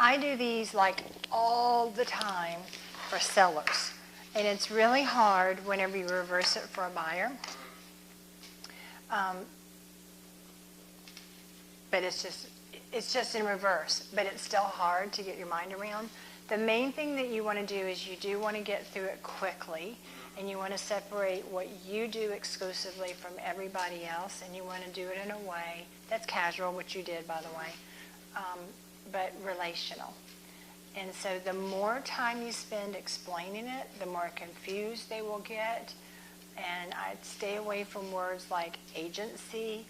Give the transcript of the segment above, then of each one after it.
I do these like all the time for sellers. And it's really hard whenever you reverse it for a buyer. But it's just in reverse. But it's still hard to get your mind around. The main thing that you want to do is you do want to get through it quickly. And you want to separate what you do exclusively from everybody else. And you want to do it in a way that's casual, which you did, by the way, but relational. And so the more time you spend explaining it, the more confused they will get. And I'd stay away from words like agency.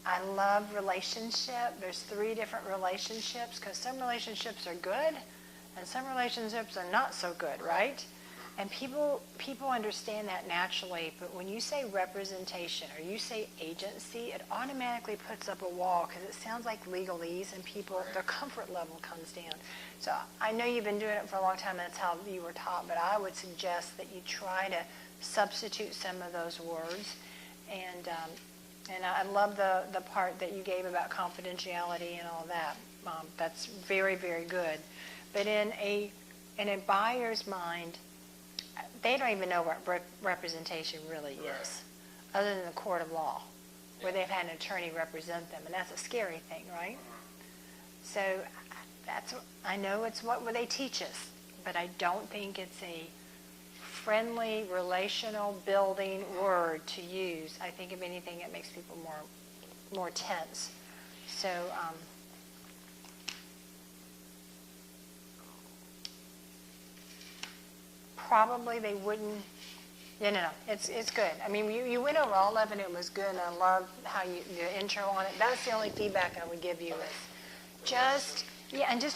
I love relationship. There's 3 different relationships because some relationships are good and some relationships are not so good, right? And people understand that naturally, but when you say representation or you say agency, it automatically puts up a wall because it sounds like legalese and people, their comfort level comes down. So I know you've been doing it for a long time and that's how you were taught, but I would suggest that you try to substitute some of those words. And I love the part that you gave about confidentiality and all that. That's very, very good. But in a buyer's mind, they don't even know what representation really is, other than the court of law, where they've had an attorney represent them, and that's a scary thing, right? So I know it's what they teach us, but I don't think it's a friendly, relational, building word to use. I think if anything, it makes people more tense. So probably they wouldn't. No. It's good. I mean, you went over all of it. It was good. And I love how the intro on it. That's the only feedback I would give you is just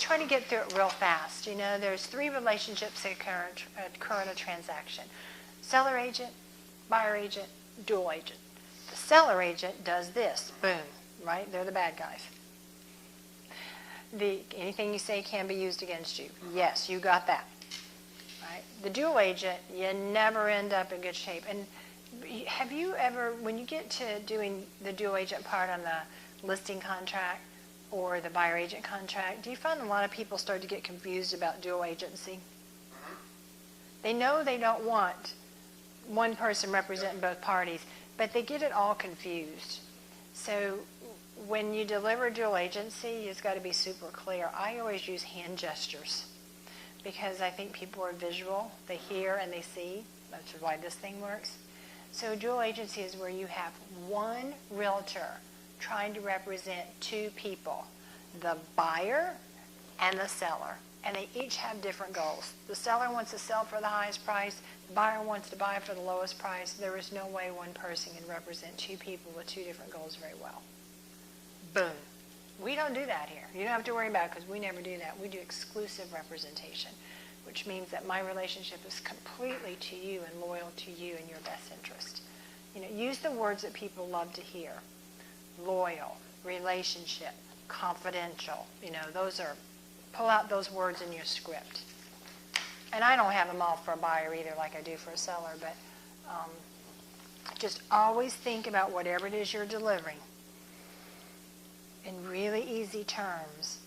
try to get through it real fast. There's 3 relationships that occur in a transaction: seller agent, buyer agent, dual agent. The seller agent does this. Boom. Right? They're the bad guys. Anything you say can be used against you. Yes, you got that. Right? The dual agent, you never end up in good shape. And have you ever, when you get to doing the dual agent part on the listing contract or the buyer agent contract, do you find a lot of people start to get confused about dual agency? They know they don't want one person representing both parties, but they get it all confused. So when you deliver dual agency, it's got to be super clear. I always use hand gestures, because I think people are visual. They hear and they see. That's why this thing works. So dual agency is where you have one realtor trying to represent 2 people, the buyer and the seller. And they each have different goals. The seller wants to sell for the highest price. The buyer wants to buy for the lowest price. There is no way one person can represent 2 people with 2 different goals very well. Boom. We don't do that here. You don't have to worry about it because we never do that. We do exclusive representation, which means that my relationship is completely to you and loyal to you in your best interest. Use the words that people love to hear. Loyal, relationship, confidential. Pull out those words in your script. And I don't have them all for a buyer either like I do for a seller, but just always think about whatever it is you're delivering in really easy terms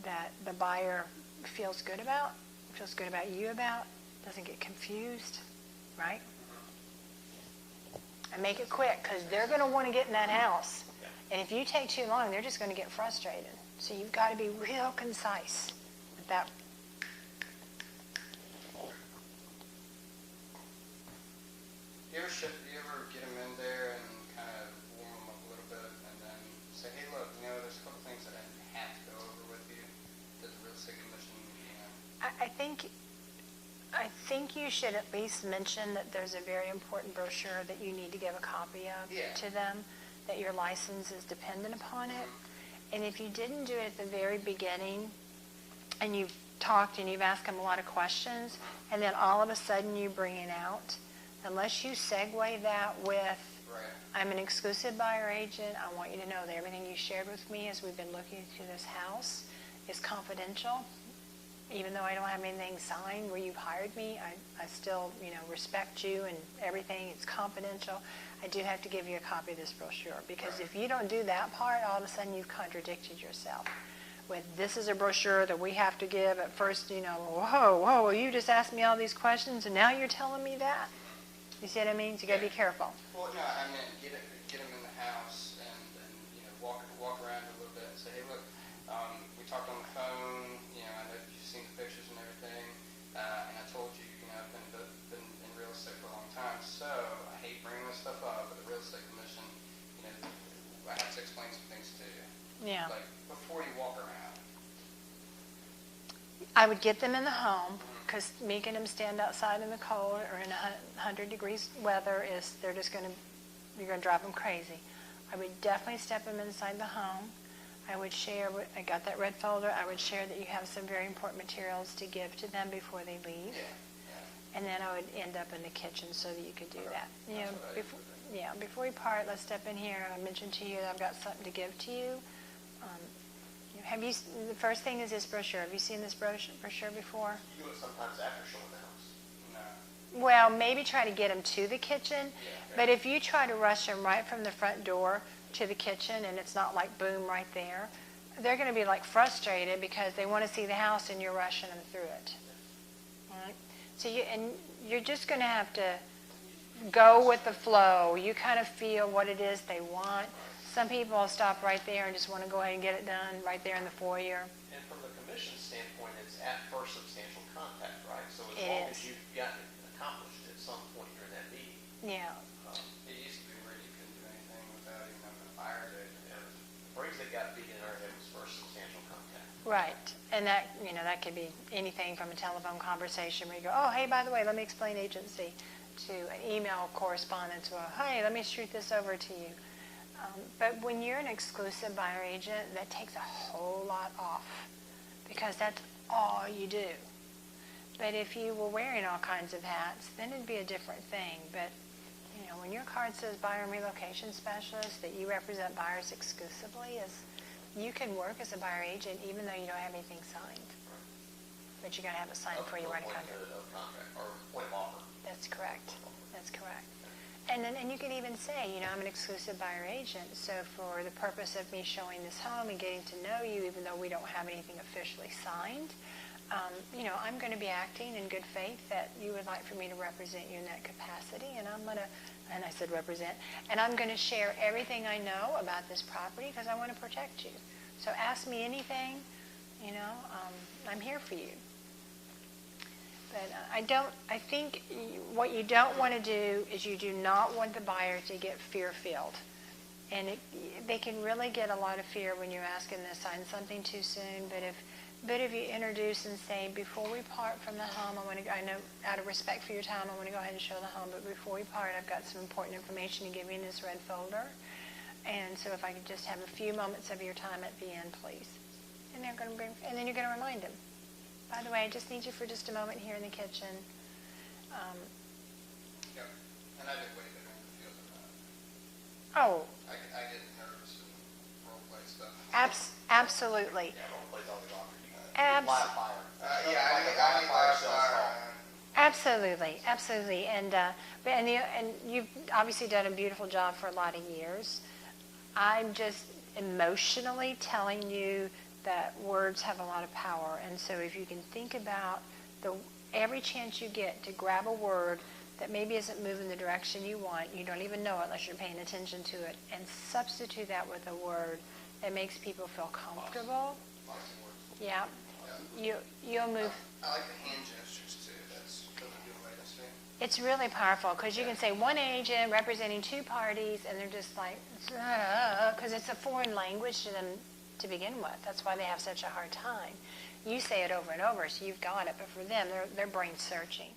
that the buyer feels good about you about, doesn't get confused, right? And make it quick, because they're going to want to get in that house. And if you take too long, they're just going to get frustrated. So you've got to be real concise with that. Do you ever get them in there and kind of warm them up a little bit and then say, hey, look, there's a couple things that I have to go over with you. Does the real estate commission, I think you should at least mention that there's a very important brochure that you need to give a copy of to them, that your license is dependent upon it. And if you didn't do it at the very beginning and you've talked and you've asked them a lot of questions and then all of a sudden you bring it out, unless you segue that with, I'm an exclusive buyer agent, I want you to know that everything you shared with me as we've been looking through this house is confidential. Even though I don't have anything signed where you've hired me, I still, respect you and everything. It's confidential. I do have to give you a copy of this brochure, because if you don't do that part, all of a sudden you've contradicted yourself. with this is a brochure that we have to give at first, whoa, you just asked me all these questions and now you're telling me that? You see what I mean? So you got to be careful. Well, no, I meant get them in the house and walk around a little bit and say, hey, look, we talked on the phone, I know you've seen the pictures and everything, and I told you, I've been in real estate for a long time, so I hate bringing this stuff up, but the real estate commission, I have to explain some things to you. Yeah. Like, before you walk around. I would get them in the home, because making them stand outside in the cold or in 100 degrees weather you're going to drive them crazy. I would definitely step them inside the home. I would share, I got that red folder, I would share that you have some very important materials to give to them before they leave. Yeah. And then I would end up in the kitchen so that you could do that. Before we part, let's step in here. I mentioned to you that I've got something to give to you. The first thing is this brochure. Have you seen this brochure before? You do it sometimes after showing the house. No. Well, maybe try to get them to the kitchen. Yeah. But if you try to rush them right from the front door to the kitchen and it's not like boom right there, they're going to be like frustrated because they want to see the house and you're rushing them through it. All right? So you're just going to have to go with the flow. You kind of feel what it is they want. Some people will stop right there and just want to go ahead and get it done right there in the foyer. And from the commission standpoint, it's at first substantial contact, right? So as It long is. as you've gotten it accomplished at some point during that meeting. Yeah. It used to be where you couldn't do anything without even having a fire day. The phrase that got beat in our head was first substantial contact. Right. And that could be anything from a telephone conversation where you go, oh, hey, by the way, let me explain agency, to an email correspondence, well, hey, let me shoot this over to you. But when you're an exclusive buyer agent, that takes a whole lot off because that's all you do. But if you were wearing all kinds of hats, then it'd be a different thing. But, when your card says buyer and relocation specialist, that you represent buyers exclusively, you can work as a buyer agent even though you don't have anything signed. But you got to have it signed before you write a contract. Of contract or point of offer. That's correct. That's correct. And you can even say, I'm an exclusive buyer agent, so for the purpose of me showing this home and getting to know you, even though we don't have anything officially signed, I'm going to be acting in good faith that you would like for me to represent you in that capacity, and I said represent, and I'm going to share everything I know about this property because I want to protect you. So ask me anything, I'm here for you. But I think what you don't want to do is you do not want the buyer to get fear-filled. And they can really get a lot of fear when you're asking them to sign something too soon. But if you introduce and say, before we part from the home, I know out of respect for your time, I want to go ahead and show the home. But before we part, I've got some important information to give you in this red folder. And so if I could just have a few moments of your time at the end, please. And then you're going to remind them. By the way, I just need you for just a moment here in the kitchen. Yeah. And I did way better in the field than that. Oh, I get nervous and role play stuff. absolutely. Yeah, role plays all the offer. Abs- Live fire. I need live fire. Absolutely, absolutely. And you've obviously done a beautiful job for a lot of years. I'm just emotionally telling you that words have a lot of power, and so if you can think about every chance you get to grab a word that maybe isn't moving the direction you want, you don't even know it unless you're paying attention to it, and substitute that with a word that makes people feel comfortable. Yeah, you'll move. I like the hand gestures too. That's a good way to say it. It's really powerful because you can say one agent representing two parties, and they're just like, because it's a foreign language to them to begin with. That's why they have such a hard time. You say it over and over, so you've got it. But for them, they're brain searching.